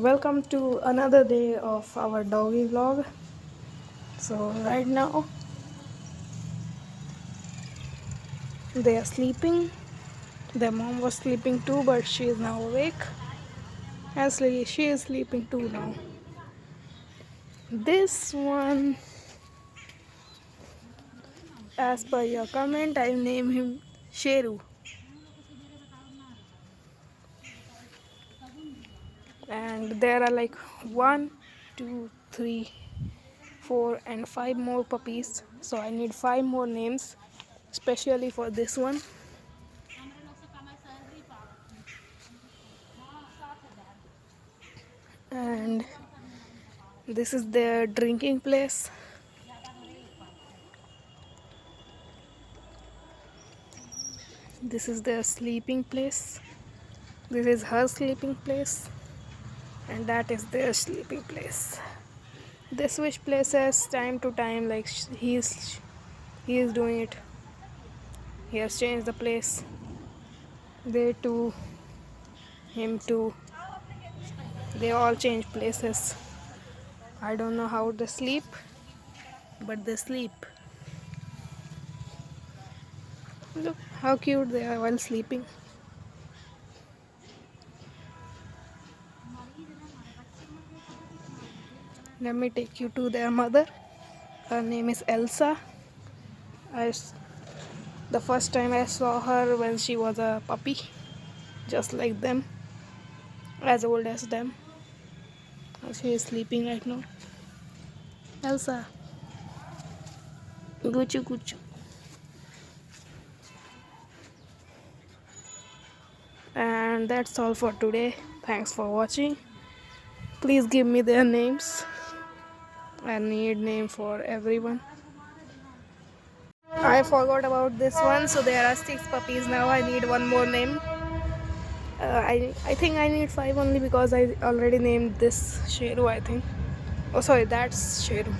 Welcome to another day of our doggy vlog. So right now they are sleeping. Their mom was sleeping too, but she is now awake. Actually, she is sleeping too now. This one, as per your comment, I name him Sheru. And there are like 1, 2, 3, 4 and 5 more puppies. So I need 5 more names, especially for this one. And this is their drinking place. This is their sleeping place. This is her sleeping place. And that is their sleeping place. They switch places time to time, like he is doing it. He has changed the place. They too, him too. They all change places. I don't know how they sleep, but they sleep. Look how cute they are while sleeping. Let me take you to their mother. Her name is Elsa. The first time I saw her when she was a puppy, just like them, as old as them. She is sleeping right now. Elsa, guchu guchu. And that's all for today. Thanks for watching. Please give me their names. I need name for everyone. I forgot about this one, so there are 6 puppies now. I need one more name. I think I need 5 only because I already named this Sheru, I think. Oh sorry, that's Sheru.